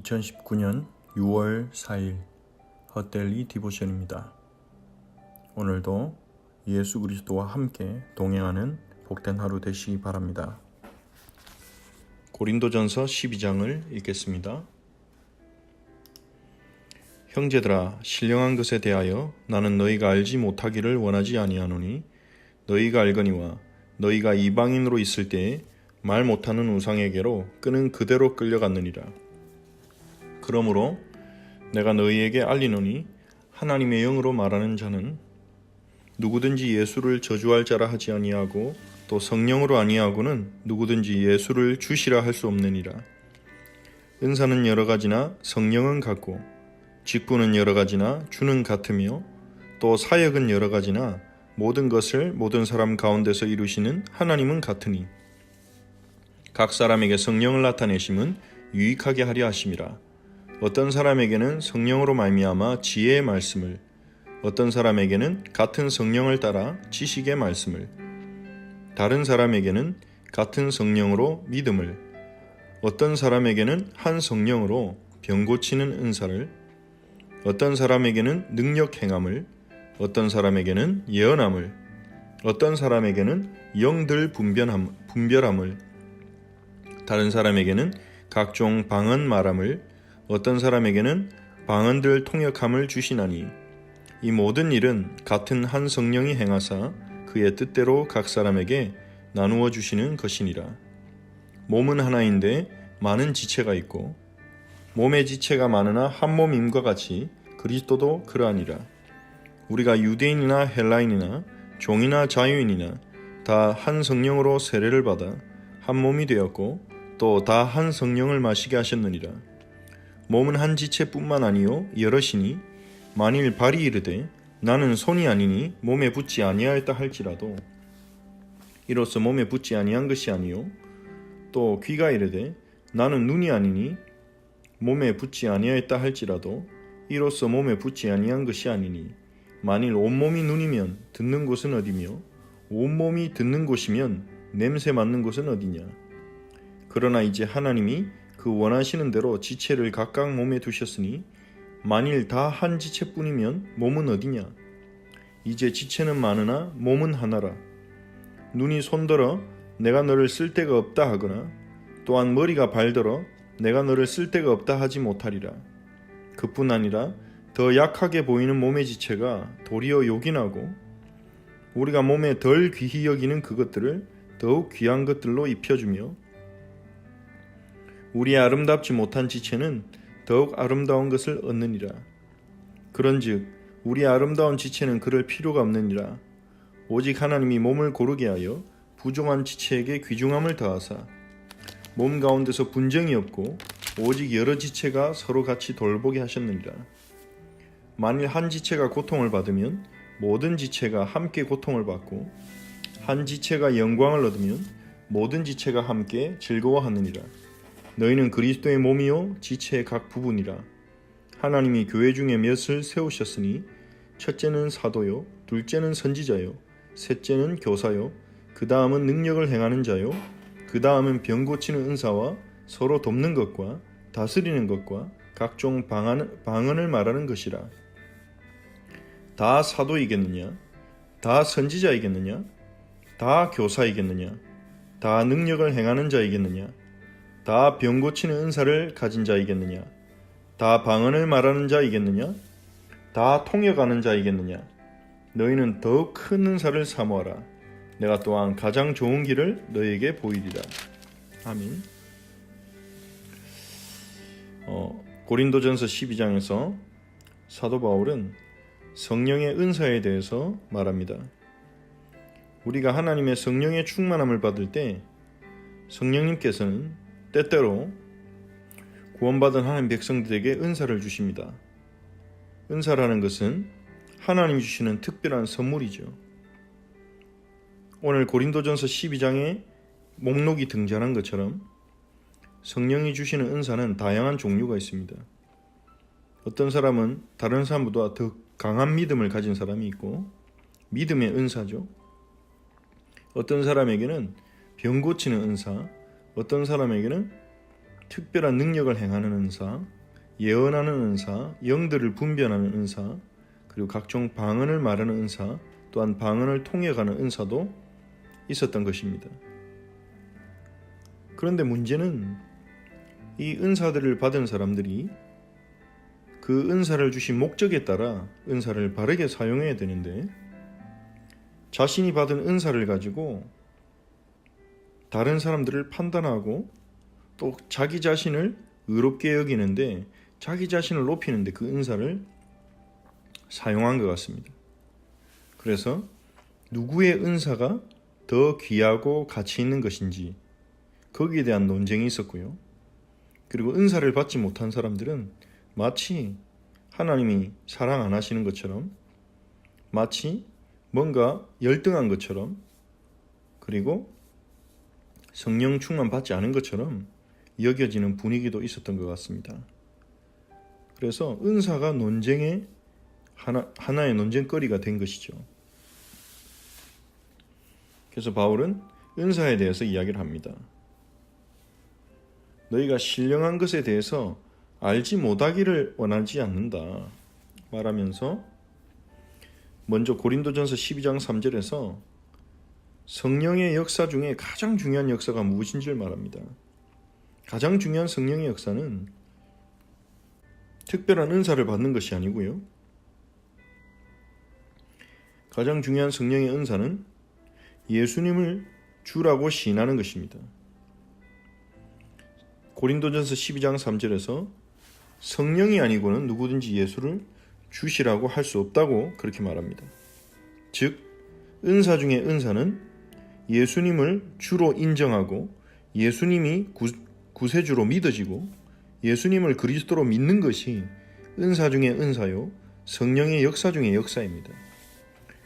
2019년 6월 4일 헛데일리 디보션입니다. 오늘도 예수 그리스도와 함께 동행하는 복된 하루 되시기 바랍니다. 고린도전서 12장을 읽겠습니다. 형제들아, 신령한 것에 대하여 나는 너희가 알지 못하기를 원하지 아니하노니 너희가 알거니와 너희가 이방인으로 있을 때에 말 못하는 우상에게로 끄는 그대로 끌려갔느니라. 그러므로 내가 너희에게 알리노니 하나님의 영으로 말하는 자는 누구든지 예수를 저주할 자라 하지 아니하고 또 성령으로 아니하고는 누구든지 예수를 주시라 할 수 없느니라. 은사는 여러 가지나 성령은 같고 직분은 여러 가지나 주는 같으며 또 사역은 여러 가지나 모든 것을 모든 사람 가운데서 이루시는 하나님은 같으니 각 사람에게 성령을 나타내심은 유익하게 하려 하심이라. 어떤 사람에게는 성령으로 말미암아 지혜의 말씀을, 어떤 사람에게는 같은 성령을 따라 지식의 말씀을, 다른 사람에게는 같은 성령으로 믿음을, 어떤 사람에게는 한 성령으로 병 고치는 은사를, 어떤 사람에게는 능력 행함을, 어떤 사람에게는 예언함을, 어떤 사람에게는 영들 분별함을, 다른 사람에게는 각종 방언 말함을, 어떤 사람에게는 방언들 통역함을 주시나니 이 모든 일은 같은 한 성령이 행하사 그의 뜻대로 각 사람에게 나누어 주시는 것이니라. 몸은 하나인데 많은 지체가 있고 몸의 지체가 많으나 한 몸임과 같이 그리스도도 그러하니라. 우리가 유대인이나 헬라인이나 종이나 자유인이나 다 한 성령으로 세례를 받아 한 몸이 되었고 또 다 한 성령을 마시게 하셨느니라. 몸은 한 지체뿐만 아니요 여럿이니 만일 발이 이르되 나는 손이 아니니 몸에 붙지 아니하였다 할지라도 이로써 몸에 붙지 아니한 것이 아니요 또 귀가 이르되 나는 눈이 아니니 몸에 붙지 아니하였다 할지라도 이로써 몸에 붙지 아니한 것이 아니니 만일 온몸이 눈이면 듣는 곳은 어디며 온몸이 듣는 곳이면 냄새 맡는 곳은 어디냐. 그러나 이제 하나님이 그 원하시는 대로 지체를 각각 몸에 두셨으니 만일 다 한 지체뿐이면 몸은 어디냐. 이제 지체는 많으나 몸은 하나라. 눈이 손들어 내가 너를 쓸 데가 없다 하거나 또한 머리가 발들어 내가 너를 쓸 데가 없다 하지 못하리라. 그뿐 아니라 더 약하게 보이는 몸의 지체가 도리어 요긴하고 우리가 몸에 덜 귀히 여기는 그것들을 더욱 귀한 것들로 입혀주며 우리의 아름답지 못한 지체는 더욱 아름다운 것을 얻느니라. 그런즉 우리의 아름다운 지체는 그럴 필요가 없느니라. 오직 하나님이 몸을 고르게 하여 부족한 지체에게 귀중함을 더하사 몸 가운데서 분쟁이 없고 오직 여러 지체가 서로 같이 돌보게 하셨느니라. 만일 한 지체가 고통을 받으면 모든 지체가 함께 고통을 받고 한 지체가 영광을 얻으면 모든 지체가 함께 즐거워하느니라. 너희는 그리스도의 몸이요 지체의 각 부분이라. 하나님이 교회 중에 몇을 세우셨으니 첫째는 사도요, 둘째는 선지자요, 셋째는 교사요, 그 다음은 능력을 행하는 자요, 그 다음은 병 고치는 은사와 서로 돕는 것과 다스리는 것과 각종 방언을 말하는 것이라. 다 사도이겠느냐? 다 선지자이겠느냐? 다 교사이겠느냐? 다 능력을 행하는 자이겠느냐? 다 병 고치는 은사를 가진 자이겠느냐? 다 방언을 말하는 자이겠느냐? 다 통역하는 자이겠느냐? 너희는 더욱 큰 은사를 사모하라. 내가 또한 가장 좋은 길을 너희에게 보이리라. 아멘. 고린도전서 12장에서 사도 바울은 성령의 은사에 대해서 말합니다. 우리가 하나님의 성령의 충만함을 받을 때 성령님께서는 때때로 구원받은 하나님 백성들에게 은사를 주십니다. 은사라는 것은 하나님 주시는 특별한 선물이죠. 오늘 고린도전서 12장에 목록이 등장한 것처럼 성령이 주시는 은사는 다양한 종류가 있습니다. 어떤 사람은 다른 사람보다 더 강한 믿음을 가진 사람이 있고 믿음의 은사죠. 어떤 사람에게는 병 고치는 은사, 어떤 사람에게는 특별한 능력을 행하는 은사, 예언하는 은사, 영들을 분별하는 은사, 그리고 각종 방언을 말하는 은사, 또한 방언을 통역하는 은사도 있었던 것입니다. 그런데 문제는 이 은사들을 받은 사람들이 그 은사를 주신 목적에 따라 은사를 바르게 사용해야 되는데, 자신이 받은 은사를 가지고 다른 사람들을 판단하고 또 자기 자신을 의롭게 여기는데, 자기 자신을 높이는데 그 은사를 사용한 것 같습니다. 그래서 누구의 은사가 더 귀하고 가치 있는 것인지 거기에 대한 논쟁이 있었고요. 그리고 은사를 받지 못한 사람들은 마치 하나님이 사랑 안 하시는 것처럼, 마치 뭔가 열등한 것처럼, 그리고 성령 충만 받지 않은 것처럼 여겨지는 분위기도 있었던 것 같습니다. 그래서 은사가 논쟁의 하나의 논쟁거리가 된 것이죠. 그래서 바울은 은사에 대해서 이야기를 합니다. 너희가 신령한 것에 대해서 알지 못하기를 원하지 않는다 말하면서, 먼저 고린도전서 12장 3절에서 성령의 역사 중에 가장 중요한 역사가 무엇인지를 말합니다. 가장 중요한 성령의 역사는 특별한 은사를 받는 것이 아니고요. 가장 중요한 성령의 은사는 예수님을 주라고 시인하는 것입니다. 고린도전서 12장 3절에서 성령이 아니고는 누구든지 예수를 주시라고 할 수 없다고 그렇게 말합니다. 즉, 은사 중에 은사는 예수님을 주로 인정하고 예수님이 구세주로 믿어지고 예수님을 그리스도로 믿는 것이 은사 중에 은사요, 성령의 역사 중에 역사입니다.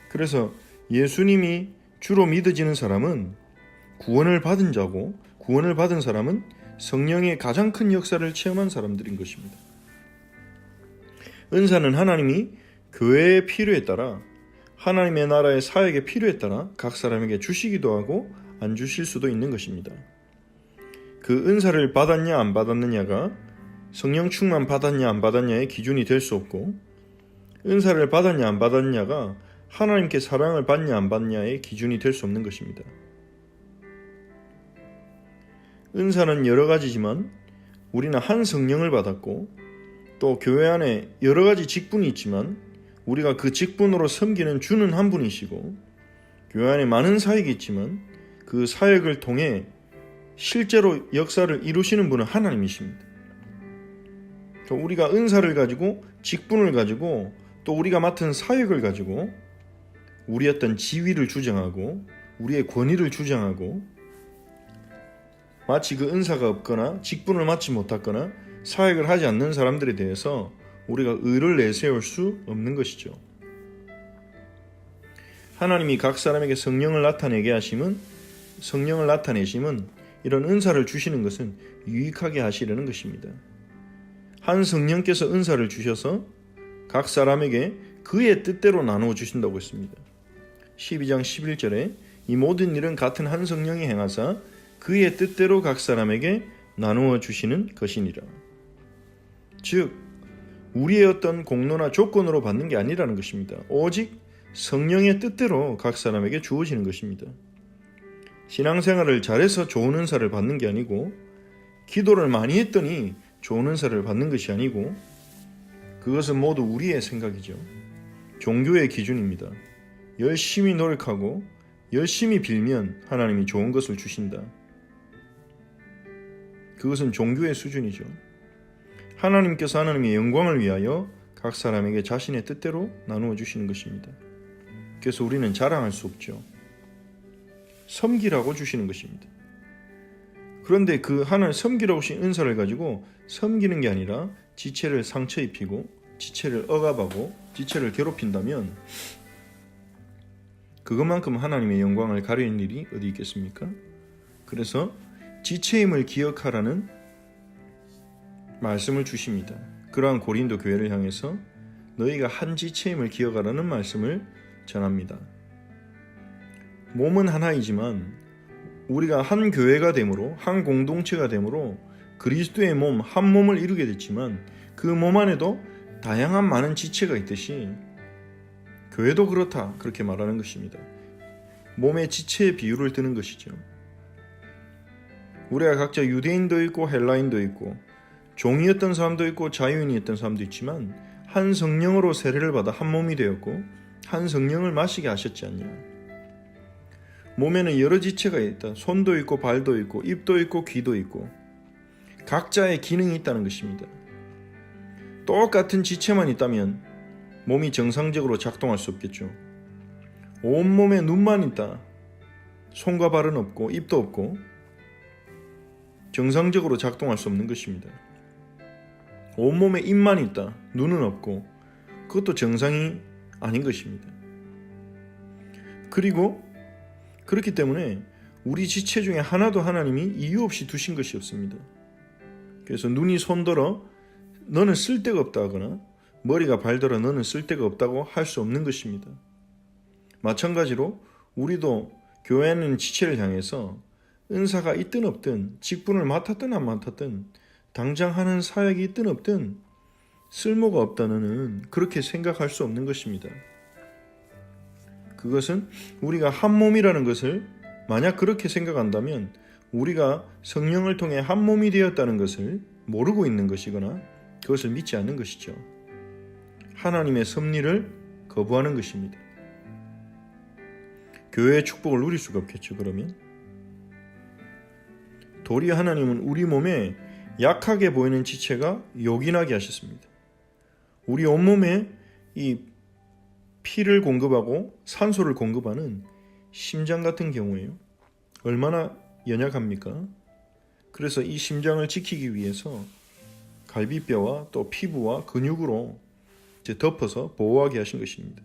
그래서 예수님이 주로 믿어지는 사람은 구원을 받은 자고, 구원을 받은 사람은 성령의 가장 큰 역사를 체험한 사람들인 것입니다. 은사는 하나님이 교회의 필요에 따라, 하나님의 나라의 사역의 필요에 따라 각 사람에게 주시기도 하고 안 주실 수도 있는 것입니다. 그 은사를 받았냐 안 받았느냐가 성령 충만 받았냐 안 받았냐의 기준이 될 수 없고, 은사를 받았냐 안 받았냐가 하나님께 사랑을 받냐 안 받냐의 기준이 될 수 없는 것입니다. 은사는 여러 가지지만 우리는 한 성령을 받았고, 또 교회 안에 여러 가지 직분이 있지만 우리가 그 직분으로 섬기는 주는 한 분이시고, 교회 안에 많은 사역이 있지만 그 사역을 통해 실제로 역사를 이루시는 분은 하나님이십니다. 우리가 은사를 가지고, 직분을 가지고, 또 우리가 맡은 사역을 가지고 우리의 어떤 지위를 주장하고 우리의 권위를 주장하고, 마치 그 은사가 없거나 직분을 맡지 못했거나 사역을 하지 않는 사람들에 대해서 우리가 의를 내세울 수 없는 것이죠. 하나님이 각 사람에게 성령을 나타내심은 이런 은사를 주시는 것은 유익하게 하시려는 것입니다. 한 성령께서 은사를 주셔서 각 사람에게 그의 뜻대로 나누어 주신다고 했습니다. 12장 11절에 이 모든 일은 같은 한 성령이 행하사 그의 뜻대로 각 사람에게 나누어 주시는 것이니라. 즉, 우리의 어떤 공로나 조건으로 받는 게 아니라는 것입니다. 오직 성령의 뜻대로 각 사람에게 주어지는 것입니다. 신앙생활을 잘해서 좋은 은사를 받는 게 아니고, 기도를 많이 했더니 좋은 은사를 받는 것이 아니고, 그것은 모두 우리의 생각이죠. 종교의 기준입니다. 열심히 노력하고 열심히 빌면 하나님이 좋은 것을 주신다. 그것은 종교의 수준이죠. 하나님께서 하나님의 영광을 위하여 각 사람에게 자신의 뜻대로 나누어 주시는 것입니다. 그래서 우리는 자랑할 수 없죠. 섬기라고 주시는 것입니다. 그런데 그 하나님 섬기라고 주신 은사를 가지고 섬기는 게 아니라 지체를 상처 입히고 지체를 억압하고 지체를 괴롭힌다면 그것만큼 하나님의 영광을 가리는 일이 어디 있겠습니까? 그래서 지체임을 기억하라는 말씀을 주십니다. 그러한 고린도 교회를 향해서 너희가 한 지체임을 기억하라는 말씀을 전합니다. 몸은 하나이지만 우리가 한 교회가 되므로, 한 공동체가 되므로 그리스도의 몸, 한 몸을 이루게 됐지만 그 몸 안에도 다양한 많은 지체가 있듯이 교회도 그렇다, 그렇게 말하는 것입니다. 몸의 지체의 비유를 드는 것이죠. 우리가 각자 유대인도 있고 헬라인도 있고 종이었던 사람도 있고 자유인이었던 사람도 있지만 한 성령으로 세례를 받아 한 몸이 되었고 한 성령을 마시게 하셨지 않냐. 몸에는 여러 지체가 있다. 손도 있고 발도 있고 입도 있고 귀도 있고 각자의 기능이 있다는 것입니다. 똑같은 지체만 있다면 몸이 정상적으로 작동할 수 없겠죠. 온몸에 눈만 있다. 손과 발은 없고 입도 없고 정상적으로 작동할 수 없는 것입니다. 온몸에 입만 있다. 눈은 없고 그것도 정상이 아닌 것입니다. 그리고 그렇기 때문에 우리 지체 중에 하나도 하나님이 이유 없이 두신 것이 없습니다. 그래서 눈이 손들어 너는 쓸데가 없다 하거나 머리가 발들어 너는 쓸데가 없다고 할 수 없는 것입니다. 마찬가지로 우리도 교회는 지체를 향해서 은사가 있든 없든 직분을 맡았든 안 맡았든 당장 하는 사역이 있든 없든 쓸모가 없다는 그렇게 생각할 수 없는 것입니다. 그것은 우리가 한 몸이라는 것을 만약 그렇게 생각한다면 우리가 성령을 통해 한 몸이 되었다는 것을 모르고 있는 것이거나 그것을 믿지 않는 것이죠. 하나님의 섭리를 거부하는 것입니다. 교회의 축복을 누릴 수가 없겠죠. 그러면 도리어 하나님은 우리 몸에 약하게 보이는 지체가 요긴하게 하셨습니다. 우리 온몸에 이 피를 공급하고 산소를 공급하는 심장 같은 경우에요. 얼마나 연약합니까? 그래서 이 심장을 지키기 위해서 갈비뼈와 또 피부와 근육으로 덮어서 보호하게 하신 것입니다.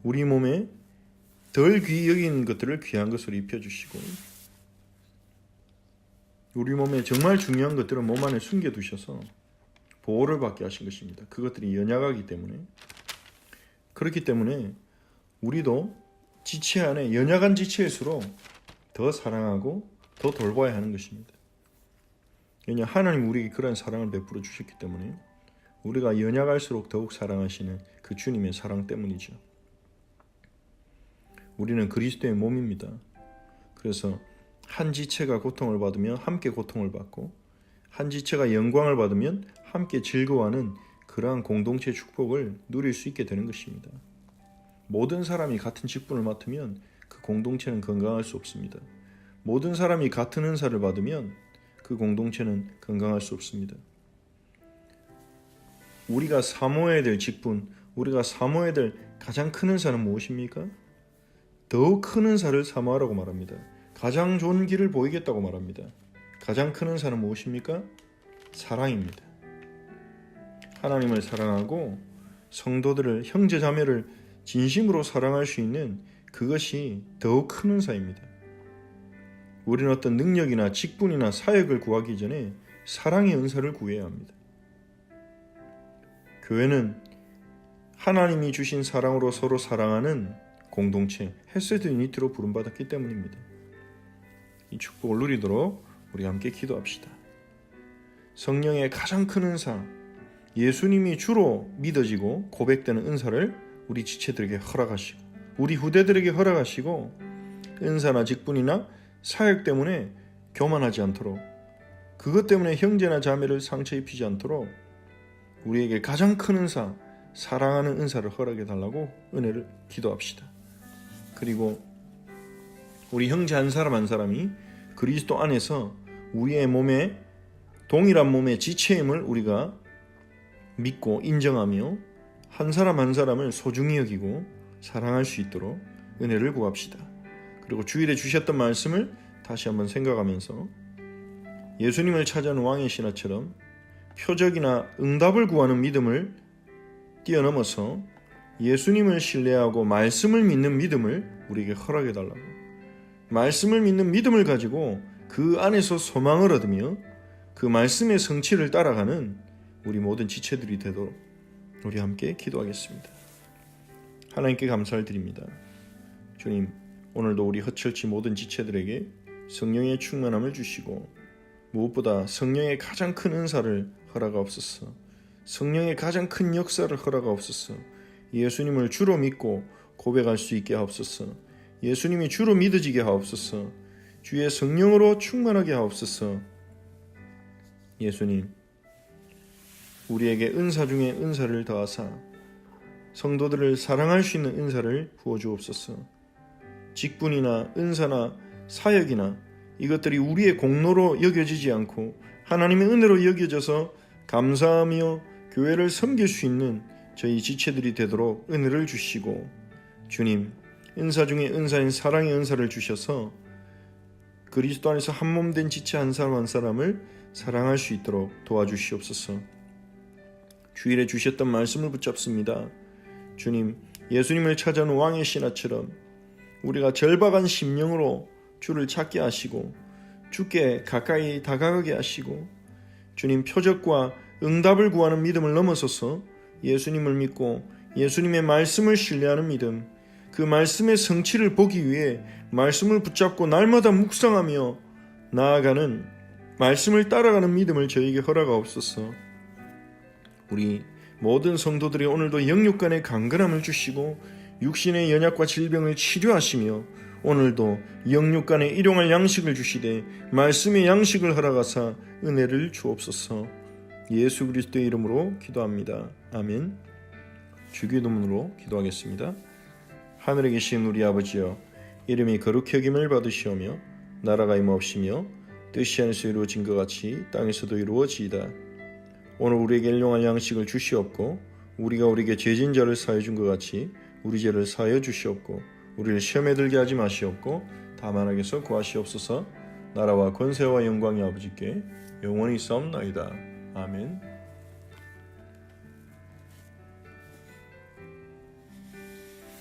우리 몸에 덜 귀히 여긴 것들을 귀한 것으로 입혀주시고 우리 몸에 정말 중요한 것들은 몸 안에 숨겨두셔서 보호를 받게 하신 것입니다. 그것들이 연약하기 때문에. 그렇기 때문에 우리도 지체 안에 연약한 지체일수록 더 사랑하고 더 돌봐야 하는 것입니다. 왜냐 하나님 우리에게 그런 사랑을 베풀어 주셨기 때문에 우리가 연약할수록 더욱 사랑하시는 그 주님의 사랑 때문이죠. 우리는 그리스도의 몸입니다. 그래서 한 지체가 고통을 받으면 함께 고통을 받고 한 지체가 영광을 받으면 함께 즐거워하는 그러한 공동체 축복을 누릴 수 있게 되는 것입니다. 모든 사람이 같은 직분을 맡으면 그 공동체는 건강할 수 없습니다. 모든 사람이 같은 은사를 받으면 그 공동체는 건강할 수 없습니다. 우리가 사모해야 될 직분, 우리가 사모해야 될 가장 큰 은사는 무엇입니까? 더욱 큰 은사를 사모하라고 말합니다. 가장 좋은 길을 보이겠다고 말합니다. 가장 큰 은사는 무엇입니까? 사랑입니다. 하나님을 사랑하고 성도들을, 형제 자매를 진심으로 사랑할 수 있는 그것이 더욱 큰 은사입니다. 우리는 어떤 능력이나 직분이나 사역을 구하기 전에 사랑의 은사를 구해야 합니다. 교회는 하나님이 주신 사랑으로 서로 사랑하는 공동체, 헤세드 유니티로 부름받았기 때문입니다. 이 축복을 누리도록 우리 함께 기도합시다. 성령의 가장 큰 은사, 예수님이 주로 믿어지고 고백되는 은사를 우리 지체들에게 허락하시고 우리 후대들에게 허락하시고 은사나 직분이나 사역 때문에 교만하지 않도록 그것 때문에 형제나 자매를 상처 입히지 않도록 우리에게 가장 큰 은사, 사랑하는 은사를 허락해 달라고 은혜를 기도합시다. 그리고 우리 형제 한 사람 한 사람이 그리스도 안에서 우리의 몸에 동일한 몸의 지체임을 우리가 믿고 인정하며 한 사람 한 사람을 소중히 여기고 사랑할 수 있도록 은혜를 구합시다. 그리고 주일에 주셨던 말씀을 다시 한번 생각하면서 예수님을 찾아오는 왕의 신하처럼 표적이나 응답을 구하는 믿음을 뛰어넘어서 예수님을 신뢰하고 말씀을 믿는 믿음을 우리에게 허락해 달라고, 말씀을 믿는 믿음을 가지고 그 안에서 소망을 얻으며 그 말씀의 성취를 따라가는 우리 모든 지체들이 되도록 우리 함께 기도하겠습니다. 하나님께 감사를 드립니다. 주님, 오늘도 우리 허철치 모든 지체들에게 성령의 충만함을 주시고 무엇보다 성령의 가장 큰 은사를 허락하옵소서. 성령의 가장 큰 역사를 허락하옵소서. 예수님을 주로 믿고 고백할 수 있게 하옵소서. 예수님이 주로 믿어지게 하옵소서. 주의 성령으로 충만하게 하옵소서. 예수님, 우리에게 은사 중에 은사를 더하사 성도들을 사랑할 수 있는 은사를 부어주옵소서. 직분이나 은사나 사역이나 이것들이 우리의 공로로 여겨지지 않고 하나님의 은혜로 여겨져서 감사하며 교회를 섬길 수 있는 저희 지체들이 되도록 은혜를 주시고, 주님, 은사 중에 은사인 사랑의 은사를 주셔서 그리스도 안에서 한 몸 된 지체 한 사람 한 사람을 사랑할 수 있도록 도와주시옵소서. 주일에 주셨던 말씀을 붙잡습니다. 주님, 예수님을 찾아온 왕의 신하처럼 우리가 절박한 심령으로 주를 찾게 하시고 주께 가까이 다가가게 하시고, 주님, 표적과 응답을 구하는 믿음을 넘어서서 예수님을 믿고 예수님의 말씀을 신뢰하는 믿음, 그 말씀의 성취를 보기 위해 말씀을 붙잡고 날마다 묵상하며 나아가는, 말씀을 따라가는 믿음을 저에게 허락하옵소서. 우리 모든 성도들이 오늘도 영육간의 강건함을 주시고 육신의 연약과 질병을 치료하시며 오늘도 영육간에 일용할 양식을 주시되 말씀의 양식을 허락하사 은혜를 주옵소서. 예수 그리스도의 이름으로 기도합니다. 아멘. 주기도문으로 기도하겠습니다. 하늘에 계신 우리 아버지여, 이름이 거룩히 여김을 받으시오며 나라가 임하옵시며 뜻이 하늘에서 이루어진 것 같이 땅에서도 이루어지이다. 오늘 우리에게 일용할 양식을 주시옵고 우리가 우리에게 죄진 자를 사하여 준 것 같이 우리 죄를 사하여 주시옵고 우리를 시험에 들게 하지 마시옵고 다만 악에서 구하시옵소서. 나라와 권세와 영광이 아버지께 영원히 있사옵나이다. 아멘.